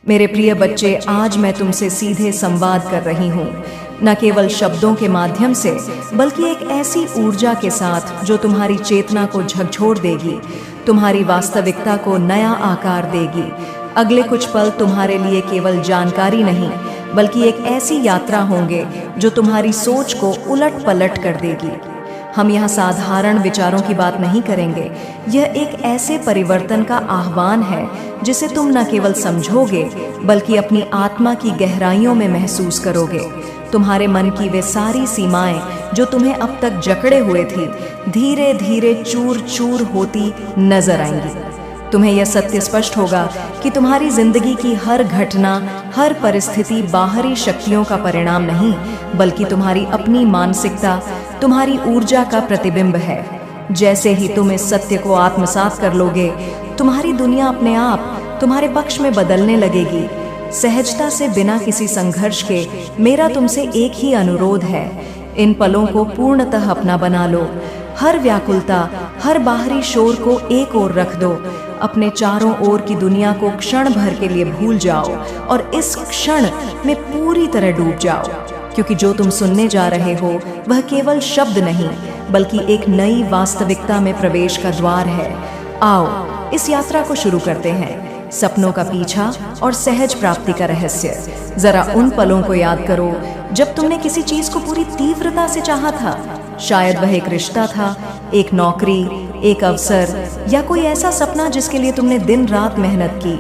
मेरे प्रिय बच्चे, आज मैं तुमसे सीधे संवाद कर रही हूँ, न केवल शब्दों के माध्यम से बल्कि एक ऐसी ऊर्जा के साथ जो तुम्हारी चेतना को झकझोर देगी, तुम्हारी वास्तविकता को नया आकार देगी। अगले कुछ पल तुम्हारे लिए केवल जानकारी नहीं बल्कि एक ऐसी यात्रा होंगे जो तुम्हारी सोच को उलट पलट कर देगी। हम यहाँ साधारण विचारों की बात नहीं करेंगे, यह एक ऐसे परिवर्तन का आह्वान है जिसे तुम न केवल समझोगे बल्कि अपनी आत्मा की गहराइयों में महसूस करोगे। तुम्हारे मन की वे सारी सीमाएं जो तुम्हें अब तक जकड़े हुए थी, धीरे धीरे चूर चूर होती नजर आएंगी। तुम्हें यह सत्य स्पष्ट होगा कि तुम्हारी जिंदगी की हर घटना, हर परिस्थिति बाहरी शक्तियों का परिणाम नहीं बल्कि तुम्हारी अपनी मानसिकता, तुम्हारी ऊर्जा का प्रतिबिंब है। जैसे ही तुम इस सत्य को आत्मसात कर लोगे, तुम्हारी दुनिया अपने आप तुम्हारे पक्ष में बदलने लगेगी। सहजता से, बिना किसी संघर्ष के, मेरा तुमसे एक ही अनुरोध है, इन पलों को पूर्णतः अपना बना लो। हर व्याकुलता, हर बाहरी शोर को एक ओर रख दो। अपने चारों ओर की दुनिया को क्षण भर के लिए भूल जाओ और इस क्षण में पूरी तरह डूब जाओ, क्योंकि जो तुम सुनने जा रहे हो वह केवल शब्द नहीं बल्कि एक नई वास्तविकता में प्रवेश का द्वार है। आओ इस यात्रा को शुरू करते हैं, सपनों का पीछा और सहज प्राप्ति का रहस्य। जरा उन पलों को याद करो जब तुमने किसी चीज को पूरी तीव्रता से चाहा था। शायद वह एक रिश्ता था, एक नौकरी, एक अवसर या कोई ऐसा सपना जिसके लिए तुमने दिन रात मेहनत की।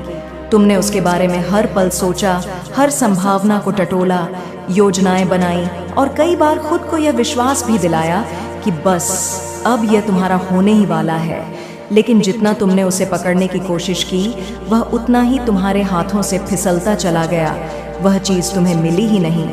तुमने उसके बारे में हर पल सोचा, हर संभावना को टटोला, योजनाएं बनाई और कई बार खुद को यह विश्वास भी दिलाया कि बस अब यह तुम्हारा होने ही वाला है। लेकिन जितना तुमने उसे पकड़ने की कोशिश की, वह उतना ही तुम्हारे हाथों से फिसलता चला गया। वह चीज तुम्हें मिली ही नहीं।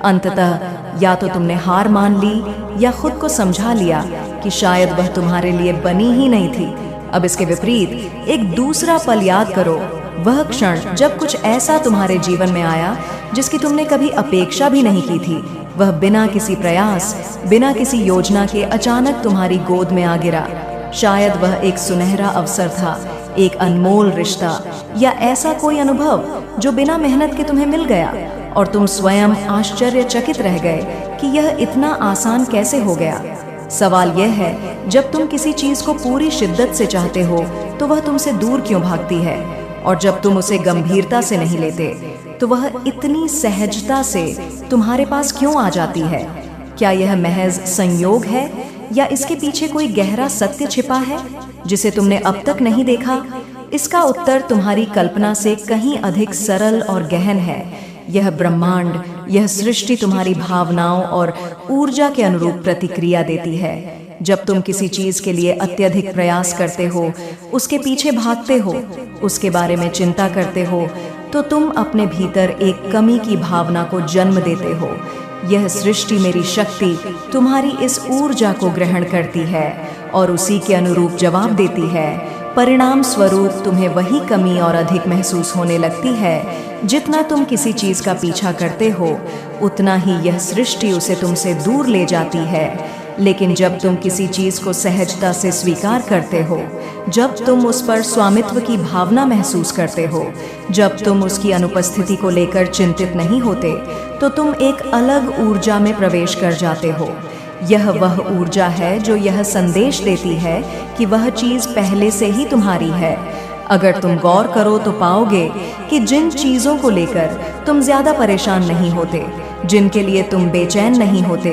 अंततः या तो तुमने हार मान ली या खुद को समझा लिया कि शायद वह तुम्हारे लिए बनी ही नहीं थी। अब इसके विपरीत एक दूसरा पल याद करो, वह क्षण जब कुछ ऐसा तुम्हारे जीवन में आया जिसकी तुमने कभी अपेक्षा भी नहीं की थी। वह बिना किसी प्रयास, बिना किसी योजना के अचानक तुम्हारी गोद में आ गिरा। शायद वह एक सुनहरा अवसर था, एक अनमोल रिश्ता या ऐसा कोई अनुभव जो बिना मेहनत के तुम्हें मिल गया और तुम स्वयं आश्चर्यचकित रह गए कि यह इतना आसान कैसे हो गया। सवाल यह है, जब तुम किसी चीज को पूरी शिद्दत से चाहते हो तो वह तुमसे दूर क्यों भागती है, और जब तुम उसे गंभीरता से नहीं लेते तो वह इतनी सहजता से तुम्हारे पास क्यों आ जाती है? क्या यह महज संयोग है या इसके पीछे कोई गहरा सत्य छिपा है जिसे तुमने अब तक नहीं देखा? इसका उत्तर तुम्हारी कल्पना से कहीं अधिक सरल और गहन है। यह ब्रह्मांड, यह सृष्टि तुम्हारी भावनाओं और ऊर्जा के अनुरूप प्रतिक्रिया देती है। जब तुम किसी चीज के लिए अत्यधिक प्रयास करते हो, उसके पीछे भागते हो, उसके बारे में चिंता करते हो, तो तुम अपने भीतर एक कमी की भावना को जन्म देते हो। यह सृष्टि, मेरी शक्ति, तुम्हारी इस ऊर्जा को ग्रहण करती है और उसी के अनुरूप जवाब देती है। परिणाम स्वरूप तुम्हें वही कमी और अधिक महसूस होने लगती है। जितना तुम किसी चीज का पीछा करते हो, उतना ही यह सृष्टि उसे तुमसे दूर ले जाती है। लेकिन जब तुम किसी चीज को सहजता से स्वीकार करते हो, जब तुम उस पर स्वामित्व की भावना महसूस करते हो, जब तुम उसकी अनुपस्थिति को लेकर चिंतित नहीं होते, तो तुम एक अलग ऊर्जा में प्रवेश कर जाते हो। यह वह ऊर्जा है जो यह संदेश देती है कि वह चीज पहले से ही तुम्हारी है। अगर तुम गौर करो तो पाओगे कि जिन चीजों को लेकर तुम ज्यादा परेशान नहीं होते, जिनके लिए तुम बेचैन नहीं होते,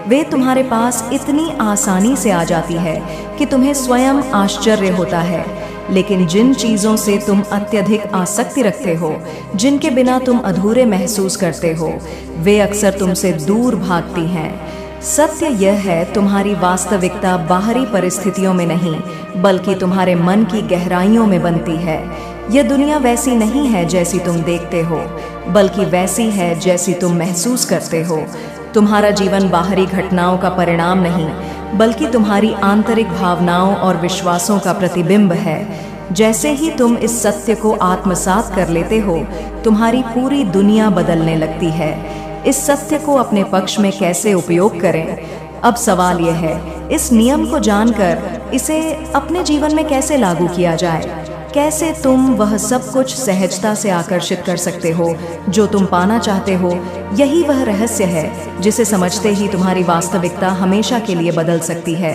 वे तुम्हारे पास इतनी आसानी से आ जाती है कि तुम्हें स्वयं आश्चर्य होता है। लेकिन जिन चीजों से तुम अत्यधिक आसक्ति रखते हो, जिनके बिना तुम अधूरे महसूस करते हो, वे अक्सर तुमसे दूर भागती हैं। सत्य यह है, तुम्हारी वास्तविकता बाहरी परिस्थितियों में नहीं बल्कि तुम्हारे मन की गहराइयों में बनती है। यह दुनिया वैसी नहीं है जैसी तुम देखते हो, बल्कि वैसी है जैसी तुम महसूस करते हो। तुम्हारा जीवन बाहरी घटनाओं का परिणाम नहीं बल्कि तुम्हारी आंतरिक भावनाओं और विश्वासों का प्रतिबिंब है। जैसे ही तुम इस सत्य को आत्मसात कर लेते हो, तुम्हारी पूरी दुनिया बदलने लगती है। इस सत्य को अपने पक्ष में कैसे उपयोग करें? अब सवाल यह है, इस नियम को जानकर इसे अपने जीवन में कैसे लागू किया जाए? कैसे तुम वह सब कुछ सहजता से आकर्षित कर सकते हो जो तुम पाना चाहते हो। यही वह रहस्य है जिसे समझते ही तुम्हारी वास्तविकता हमेशा के लिए बदल सकती है।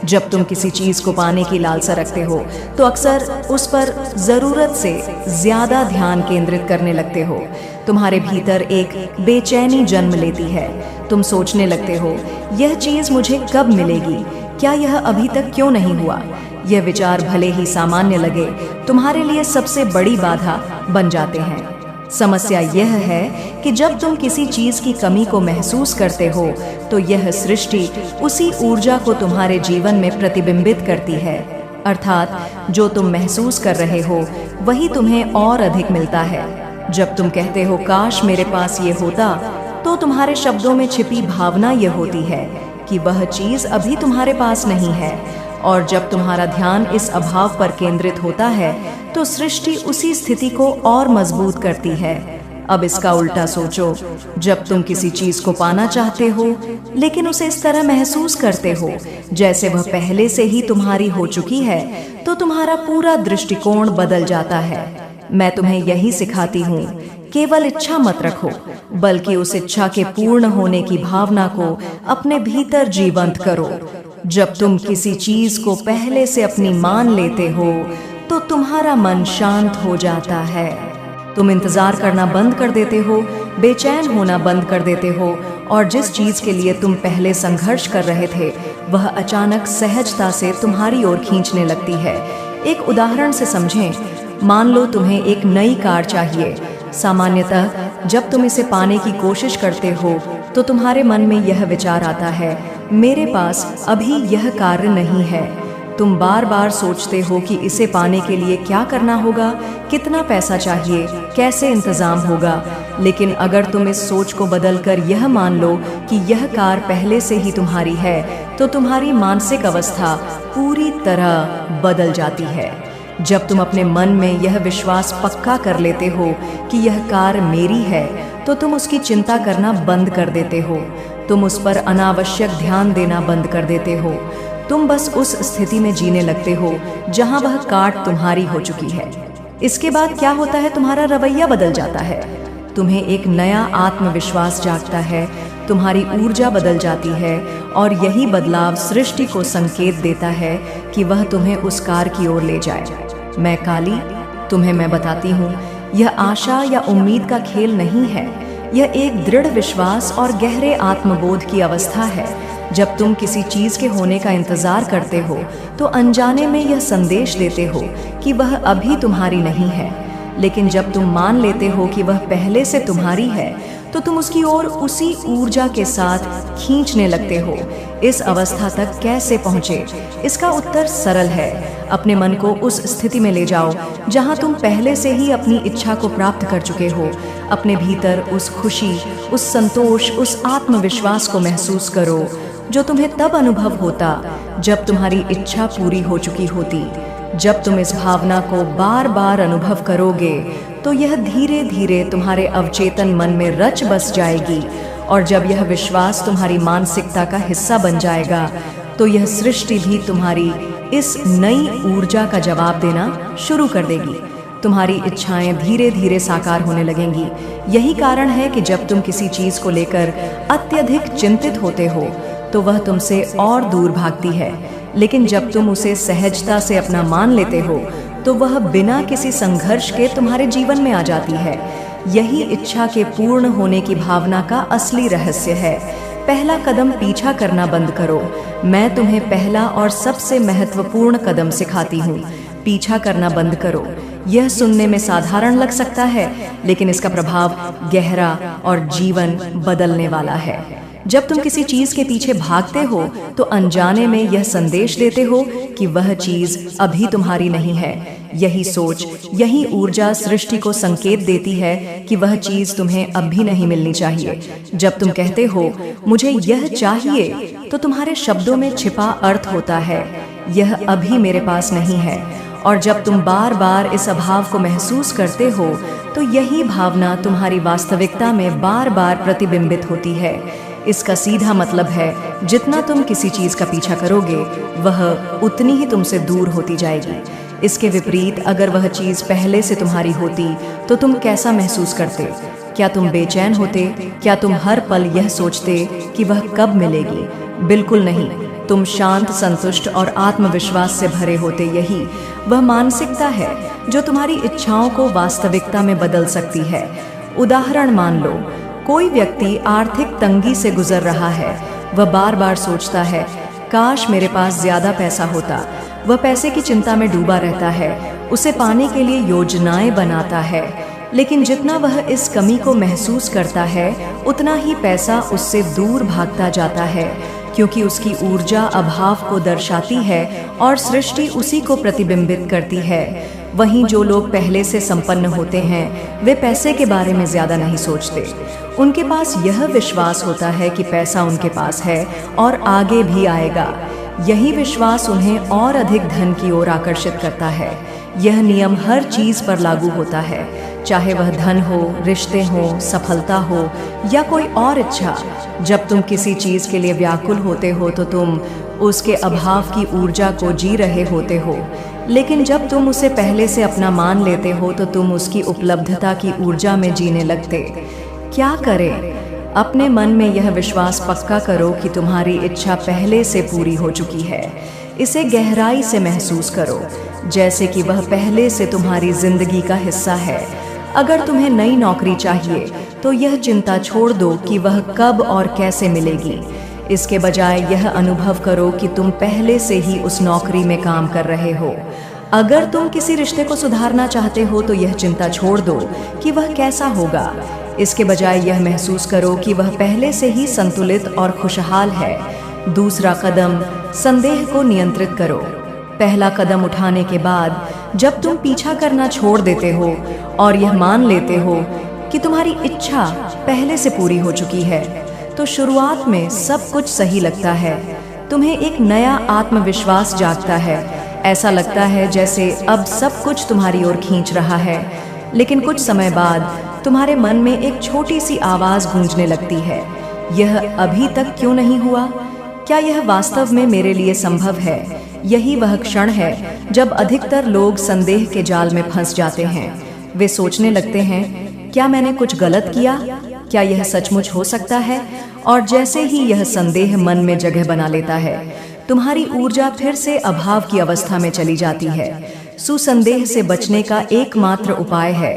जब तुम किसी चीज को पाने की लालसा रखते हो तो अक्सर उस पर जरूरत से ज्यादा ध्यान केंद्रित करने लगते हो। तुम्हारे भीतर एक बेचैनी जन्म लेती है। तुम सोचने लगते हो, यह चीज मुझे कब मिलेगी, क्या यह अभी तक क्यों नहीं हुआ। यह विचार भले ही सामान्य लगे, तुम्हारे लिए सबसे बड़ी बाधा बन जाते हैं। समस्या यह है कि जब तुम किसी चीज की कमी को महसूस करते हो तो यह सृष्टि उसी ऊर्जा को तुम्हारे जीवन में प्रतिबिंबित करती है। अर्थात जो तुम महसूस कर रहे हो वही तुम्हें और अधिक मिलता है। जब तुम कहते हो काश मेरे पास ये होता, तो तुम्हारे शब्दों में छिपी भावना यह होती है कि वह चीज अभी तुम्हारे पास नहीं है। और जब तुम्हारा ध्यान इस अभाव पर केंद्रित होता है तो सृष्टि उसी स्थिति को और मजबूत करती है। अब इसका उल्टा सोचो, जब तुम किसी चीज को पाना चाहते हो लेकिन उसे इस तरह महसूस करते हो जैसे वह पहले से ही तुम्हारी हो चुकी है, तो तुम्हारा पूरा दृष्टिकोण बदल जाता है। मैं तुम्हें यही सिखाती हूँ, केवल इच्छा मत रखो, बल्कि उस इच्छा के पूर्ण होने की भावना को अपने भीतर जीवंत करो। जब तुम किसी चीज को पहले से अपनी मान लेते हो तो तुम्हारा मन शांत हो जाता है। तुम इंतजार करना बंद कर देते हो, बेचैन होना बंद कर देते हो, और जिस चीज के लिए तुम पहले संघर्ष कर रहे थे वह अचानक सहजता से तुम्हारी ओर खींचने लगती है। एक उदाहरण से समझें, मान लो तुम्हें एक नई कार चाहिए। सामान्यतः जब तुम इसे पाने की कोशिश करते हो तो तुम्हारे मन में यह विचार आता है, मेरे पास अभी यह कार्य नहीं है। तुम बार बार सोचते हो कि इसे पाने के लिए क्या करना होगा, कितना पैसा चाहिए, कैसे इंतजाम होगा। लेकिन अगर तुम इस सोच को बदलकर यह मान लो कि यह कार पहले से ही तुम्हारी है, तो तुम्हारी मानसिक अवस्था पूरी तरह बदल जाती है। जब तुम अपने मन में यह विश्वास पक्का कर लेते हो कि यह कार मेरी है, तो तुम उसकी चिंता करना बंद कर देते हो। तुम उस पर अनावश्यक ध्यान देना बंद कर देते हो। तुम बस उस स्थिति में जीने लगते हो जहां वह कार तुम्हारी हो चुकी है। इसके बाद क्या होता है, तुम्हारा रवैया बदल जाता है। तुम्हें एक नया आत्मविश्वास जागता है, तुम्हारी ऊर्जा बदल जाती है, और यही बदलाव सृष्टि को संकेत देता है कि वह तुम्हें उस कार की ओर ले जाए। मैं काली, तुम्हें मैं बताती हूँ, यह आशा या उम्मीद का खेल नहीं है। यह एक दृढ़ विश्वास और गहरे आत्मबोध की अवस्था है। जब तुम किसी चीज के होने का इंतजार करते हो तो अनजाने में यह संदेश देते हो कि वह अभी तुम्हारी नहीं है। लेकिन जब तुम मान लेते हो कि वह पहले से तुम्हारी है तो तुम उसकी ओर उसी ऊर्जा के साथ खींचने लगते हो। इस अवस्था तक कैसे पहुँचे? इसका उत्तर सरल है। अपने मन को उस स्थिति में ले जाओ जहां तुम पहले से ही अपनी इच्छा को प्राप्त कर चुके हो। अपने भीतर उस खुशी, उस संतोष, उस आत्मविश्वास को महसूस करो जो तुम्हें तब अनुभव होता जब तुम्हारी इच्छा पूरी हो चुकी होती। जब तुम इस भावना को बार बार अनुभव करोगे तो यह धीरे धीरे तुम्हारे अवचेतन मन में रच बस जाएगी, और जब यह विश्वास तुम्हारी मानसिकता का हिस्सा बन जाएगा तो यह सृष्टि भी तुम्हारी इस नई ऊर्जा का जवाब देना शुरू कर देगी। तुम्हारी इच्छाएं धीरे धीरे साकार होने लगेंगी। यही कारण है कि जब तुम किसी चीज को लेकर अत्यधिक चिंतित होते हो तो वह तुमसे और दूर भागती है, लेकिन जब तुम उसे सहजता से अपना मान लेते हो तो वह बिना किसी संघर्ष के तुम्हारे जीवन में आ जाती है। यही इच्छा के पूर्ण होने की भावना का असली रहस्य है। पहला कदम पीछा करना बंद करो। मैं तुम्हें पहला और सबसे महत्वपूर्ण कदम सिखाती हूँ। पीछा करना बंद करो। यह सुनने में साधारण लग सकता है, लेकिन इसका प्रभाव गहरा और जीवन बदलने वाला है। जब तुम किसी चीज के पीछे भागते हो तो अनजाने में यह संदेश देते हो कि वह चीज अभी तुम्हारी नहीं है। यही सोच, यही ऊर्जा सृष्टि को संकेत देती है कि वह चीज तुम्हें अब भी नहीं मिलनी चाहिए। जब तुम कहते हो मुझे यह चाहिए, तो तुम्हारे शब्दों में छिपा अर्थ होता है, यह अभी मेरे पास नहीं है। और जब तुम बार बार इस अभाव को महसूस करते हो तो यही भावना तुम्हारी वास्तविकता में बार बार प्रतिबिंबित होती है। इसका सीधा मतलब है, जितना तुम किसी चीज का पीछा करोगे वह उतनी ही तुमसे दूर होती जाएगी। इसके विपरीत अगर वह चीज़ पहले से तुम्हारी होती तो तुम कैसा महसूस करते? क्या तुम बेचैन होते? क्या तुम हर पल यह सोचते कि वह कब मिलेगी? बिल्कुल नहीं। तुम शांत, संतुष्ट और आत्मविश्वास से भरे होते। यही वह मानसिकता है जो तुम्हारी इच्छाओं को वास्तविकता में बदल सकती है। उदाहरण मान लो, कोई व्यक्ति आर्थिक तंगी से गुजर रहा है। वह बार बार सोचता है, काश मेरे पास ज्यादा पैसा होता। वह पैसे की चिंता में डूबा रहता है, उसे पाने के लिए योजनाएं बनाता है। लेकिन जितना वह इस कमी को महसूस करता है, उतना ही पैसा उससे दूर भागता जाता है, क्योंकि उसकी ऊर्जा अभाव को दर्शाती है और सृष्टि उसी को प्रतिबिंबित करती है। वहीं जो लोग पहले से संपन्न होते हैं, वे पैसे के बारे में ज्यादा नहीं सोचते। उनके पास यह विश्वास होता है कि पैसा उनके पास है और आगे भी आएगा। यही विश्वास उन्हें और अधिक धन की ओर आकर्षित करता है। यह नियम हर चीज पर लागू होता है, चाहे वह धन हो, रिश्ते हो, सफलता हो या कोई और इच्छा। जब तुम किसी चीज के लिए व्याकुल होते हो तो तुम उसके अभाव की ऊर्जा को जी रहे होते हो, लेकिन जब तुम उसे पहले से अपना मान लेते हो तो तुम उसकी उपलब्धता की ऊर्जा में जीने लगते। क्या करें? अपने मन में यह विश्वास पक्का करो कि तुम्हारी इच्छा पहले से पूरी हो चुकी है। इसे गहराई से महसूस करो, जैसे कि वह पहले से तुम्हारी जिंदगी का हिस्सा है। अगर तुम्हें नई नौकरी चाहिए तो यह चिंता छोड़ दो कि वह कब और कैसे मिलेगी। इसके बजाय यह अनुभव करो कि तुम पहले से ही उस नौकरी में काम कर रहे हो। अगर तुम किसी रिश्ते को सुधारना चाहते हो तो यह चिंता छोड़ दो कि वह कैसा होगा। इसके बजाय यह महसूस करो कि वह पहले से ही संतुलित और खुशहाल है। दूसरा कदम, संदेह को नियंत्रित करो। पहला कदम उठाने के बाद जब तुम पीछा करना छोड़ देते हो और यह मान लेते हो कि तुम्हारी इच्छा पहले से पूरी हो चुकी है, तो शुरुआत में सब कुछ सही लगता है। तुम्हें एक नया आत्मविश्वास जागता है। ऐसा लगता है जैसे अब सब कुछ तुम्हारी ओर खींच रहा है। लेकिन कुछ समय बाद तुम्हारे मन में एक छोटी सी आवाज गूंजने लगती है, यह अभी तक क्यों नहीं हुआ? क्या यह वास्तव में मेरे लिए संभव है? यही वह क्षण है जब अधिकतर लोग संदेह के जाल में फंस जाते हैं। वे सोचने लगते हैं, क्या मैंने कुछ गलत किया? क्या यह सचमुच हो सकता है? और जैसे ही यह संदेह मन में जगह बना लेता है, तुम्हारी ऊर्जा फिर से अभाव की अवस्था में चली जाती है। सुसंदेह से बचने का एकमात्र उपाय है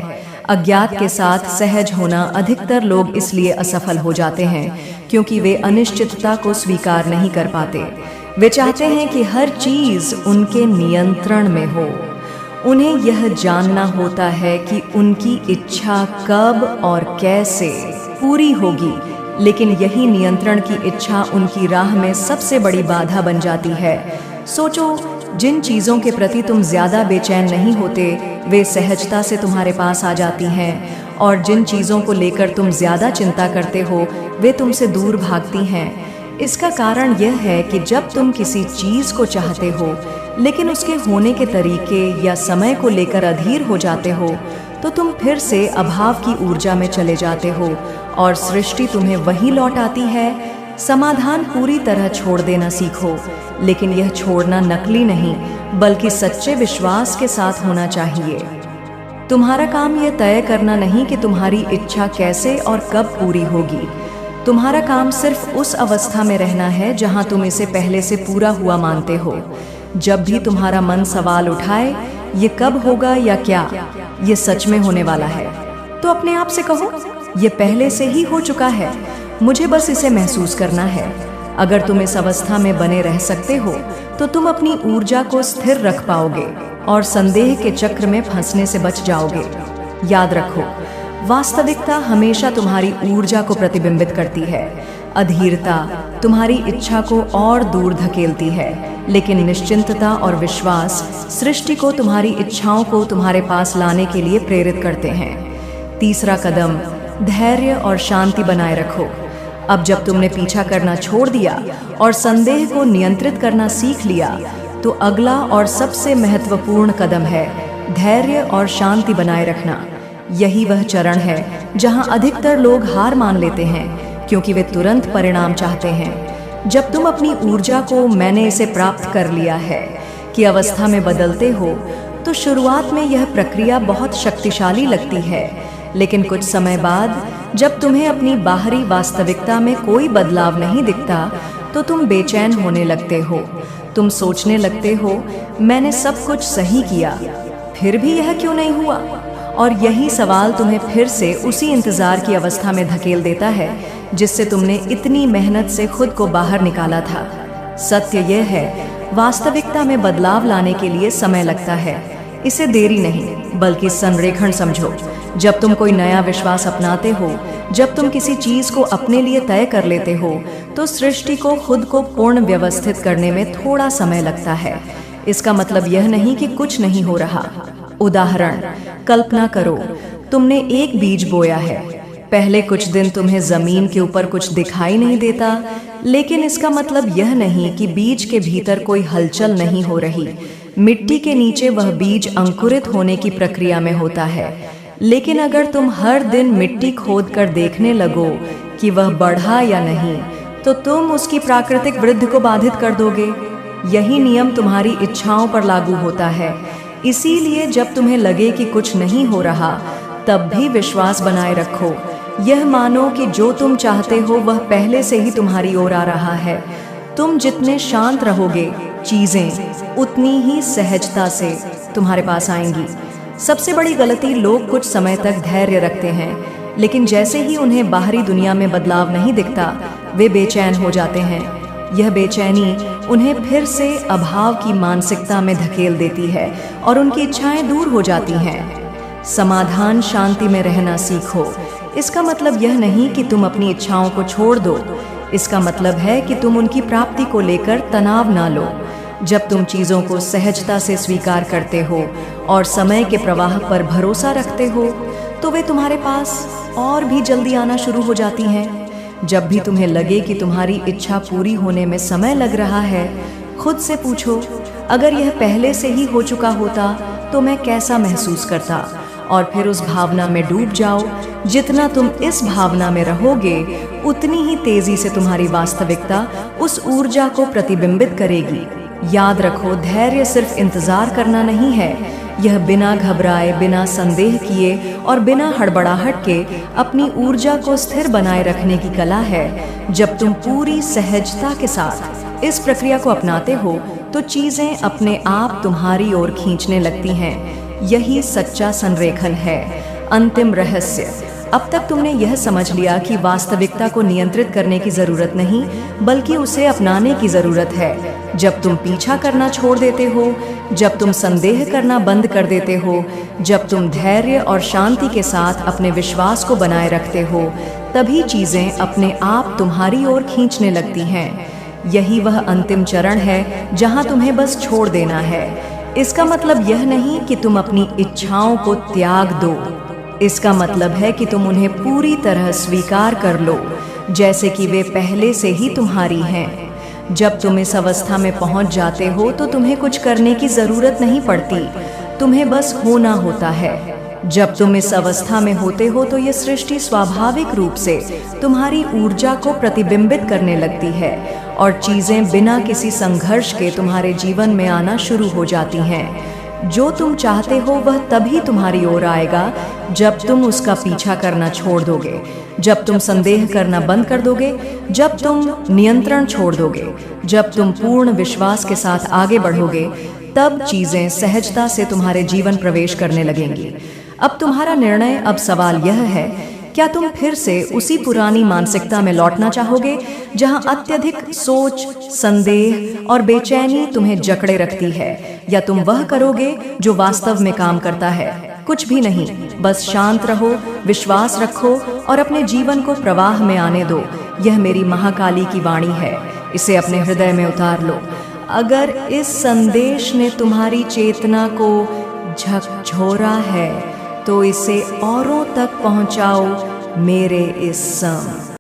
अज्ञात के साथ सहज होना। अधिकतर लोग इसलिए असफल हो जाते हैं क्योंकि वे अनिश्चितता को स्वीकार नहीं कर पाते। वे चाहते हैं कि हर चीज उनके नियंत्रण में हो। उन्हें यह जानना होता है कि उनकी इच्छा कब और कैसे पूरी होगी, लेकिन यही नियंत्रण की इच्छा उनकी राह में सबसे बड़ी बाधा बन जाती है। सोचो, जिन चीज़ों के प्रति तुम ज़्यादा बेचैन नहीं होते, वे सहजता से तुम्हारे पास आ जाती हैं, और जिन चीज़ों को लेकर तुम ज़्यादा चिंता करते हो, वे तुमसे दूर भागती हैं। इसका कारण यह है कि जब तुम किसी चीज़ को चाहते हो लेकिन उसके होने के तरीके या समय को लेकर अधीर हो जाते हो, तो तुम फिर से अभाव की ऊर्जा में चले जाते हो और सृष्टि तुम्हें वहीं लौट आती है। समाधान पूरी तरह छोड़ देना सीखो, लेकिन यह छोड़ना नकली नहीं बल्कि सच्चे विश्वास के साथ होना चाहिए। तुम्हारा काम यह तय करना नहीं कि तुम्हारी इच्छा कैसे और कब पूरी होगी। तुम्हारा काम सिर्फ उस अवस्था में रहना है जहां तुम इसे पहले से पूरा हुआ मानते हो। जब भी तुम्हारा मन सवाल उठाए, ये कब होगा या क्या ये सच में होने वाला है, तो अपने आप से कहो, ये पहले से ही हो चुका है, मुझे बस इसे महसूस करना है। अगर तुम इस अवस्था में बने रह सकते हो तो तुम अपनी ऊर्जा को स्थिर रख पाओगे और संदेह के चक्र में फंसने से बच जाओगे। याद रखो, वास्तविकता हमेशा तुम्हारी ऊर्जा को प्रतिबिंबित करती है। अधीरता तुम्हारी इच्छा को और दूर धकेलती है, लेकिन निश्चिंतता और विश्वास सृष्टि को तुम्हारी इच्छाओं को तुम्हारे पास लाने के लिए प्रेरित करते हैं। तीसरा कदम, धैर्य और शांति बनाए रखो। अब जब तुमने पीछा करना छोड़ दिया और संदेह को नियंत्रित करना सीख लिया, तो अगला और सबसे महत्वपूर्ण कदम है धैर्य और शांति बनाए रखना। यही वह चरण है जहां अधिकतर लोग हार मान लेते हैं क्योंकि वे तुरंत परिणाम चाहते हैं। जब तुम अपनी ऊर्जा को मैंने इसे प्राप्त कर लिया है कि अवस्था में बदलते हो, तो शुरुआत में यह प्रक्रिया बहुत शक्तिशाली लगती है, लेकिन कुछ समय बाद जब तुम्हें अपनी बाहरी वास्तविकता में कोई बदलाव नहीं दिखता तो तुम बेचैन होने लगते हो। तुम सोचने लगते हो, मैंने सब कुछ सही किया, फिर भी यह क्यों नहीं हुआ? और यही सवाल तुम्हें फिर से उसी इंतजार की अवस्था में धकेल देता है जिससे तुमने इतनी मेहनत से खुद को बाहर निकाला था। सत्य यह है, वास्तविकता में बदलाव लाने के लिए समय लगता है। इसे देरी नहीं बल्कि संरेखण समझो। जब तुम कोई नया विश्वास अपनाते हो, जब तुम किसी चीज को अपने लिए तय कर लेते हो, तो सृष्टि को खुद को पूर्ण व्यवस्थित करने में थोड़ा समय लगता है। इसका मतलब यह नहीं कि कुछ नहीं हो रहा। उदाहरण, कल्पना करो तुमने एक बीज बोया है। पहले कुछ दिन तुम्हें जमीन के ऊपर कुछ दिखाई नहीं देता, लेकिन इसका मतलब यह नहीं कि बीज के भीतर कोई हलचल नहीं हो रही। मिट्टी के नीचे वह बीज अंकुरित होने की प्रक्रिया में होता है। लेकिन अगर तुम हर दिन मिट्टी खोद कर देखने लगो कि वह बढ़ा या नहीं, तो तुम उसकी प्राकृतिक वृद्धि को बाधित कर दोगे। यही नियम तुम्हारी इच्छाओं पर लागू होता है। इसीलिए जब तुम्हें लगे कि कुछ नहीं हो रहा, तब भी विश्वास बनाए रखो। यह मानो कि जो तुम चाहते हो वह पहले से ही तुम्हारी ओर आ रहा है। तुम जितने शांत रहोगे, चीजें उतनी ही सहजता से तुम्हारे पास आएंगी। सबसे बड़ी गलती, लोग कुछ समय तक धैर्य रखते हैं, लेकिन जैसे ही उन्हें बाहरी दुनिया में बदलाव नहीं दिखता, वे बेचैन हो जाते हैं। यह बेचैनी उन्हें फिर से अभाव की मानसिकता में धकेल देती है और उनकी इच्छाएं दूर हो जाती हैं। समाधान, शांति में रहना सीखो। इसका मतलब यह नहीं कि तुम अपनी इच्छाओं को छोड़ दो। इसका मतलब है कि तुम उनकी प्राप्ति को लेकर तनाव ना लो। जब तुम चीज़ों को सहजता से स्वीकार करते हो और समय के प्रवाह पर भरोसा रखते हो, तो वे तुम्हारे पास और भी जल्दी आना शुरू हो जाती हैं। जब भी तुम्हें लगे कि तुम्हारी इच्छा पूरी होने में समय लग रहा है, खुद से पूछो, अगर यह पहले से ही हो चुका होता तो मैं कैसा महसूस करता? और फिर उस भावना में डूब जाओ। जितना तुम इस भावना में रहोगे, उतनी ही तेजी से तुम्हारी वास्तविकता उस ऊर्जा को प्रतिबिंबित करेगी। याद रखो, धैर्य सिर्फ इंतजार करना नहीं है। यह बिना घबराए, बिना संदेह किए और बिना हड़बड़ाहट के अपनी ऊर्जा को स्थिर बनाए रखने की कला है। जब तुम पूरी सहजता के साथ इस प्रक्रिया को अपनाते हो, तो चीजें अपने आप तुम्हारी ओर खींचने लगती हैं। यही सच्चा संरेखन है। अंतिम रहस्य, अब तक तुमने यह समझ लिया कि वास्तविकता को नियंत्रित करने की जरूरत नहीं, बल्कि उसे अपनाने की जरूरत है। जब तुम पीछा करना छोड़ देते हो, जब तुम संदेह करना बंद कर देते हो, जब तुम धैर्य और शांति के साथ अपने विश्वास को बनाए रखते हो, तभी चीजें अपने आप तुम्हारी ओर खींचने लगती हैं। यही वह अंतिम चरण है जहां तुम्हें बस छोड़ देना है। इसका मतलब यह नहीं कि तुम अपनी इच्छाओं को त्याग दो। इसका मतलब है कि तुम उन्हें पूरी तरह स्वीकार कर लो, जैसे कि वे पहले से ही तुम्हारी हैं। जब तुम इस अवस्था में पहुंच जाते हो, तो तुम्हें कुछ करने की जरूरत नहीं पड़ती, तुम्हें बस होना होता है। जब तुम इस अवस्था में होते हो, तो ये सृष्टि स्वाभाविक रूप से तुम्हारी ऊर्जा को प्रतिबिंबित करने लगती है और चीजें बिना किसी संघर्ष के तुम्हारे जीवन में आना शुरू हो जाती हैं। जो तुम चाहते हो वह तभी तुम्हारी ओर आएगा जब तुम उसका पीछा करना छोड़ दोगे, जब तुम संदेह करना बंद कर दोगे, जब तुम नियंत्रण छोड़ दोगे, जब तुम पूर्ण विश्वास के साथ आगे बढ़ोगे, तब चीजें सहजता से तुम्हारे जीवन प्रवेश करने लगेंगी। अब तुम्हारा निर्णय, अब सवाल यह है, क्या तुम फिर से उसी पुरानी मानसिकता में लौटना चाहोगे जहां अत्यधिक सोच, संदेह और बेचैनी तुम्हें जकड़े रखती है, या तुम वह करोगे जो वास्तव में काम करता है? कुछ भी नहीं, बस शांत रहो, विश्वास रखो और अपने जीवन को प्रवाह में आने दो। यह मेरी महाकाली की वाणी है, इसे अपने हृदय में उतार लो। अगर इस संदेश ने तुम्हारी चेतना को झकझोरा है, तो इसे औरों तक पहुंचाओ मेरे इस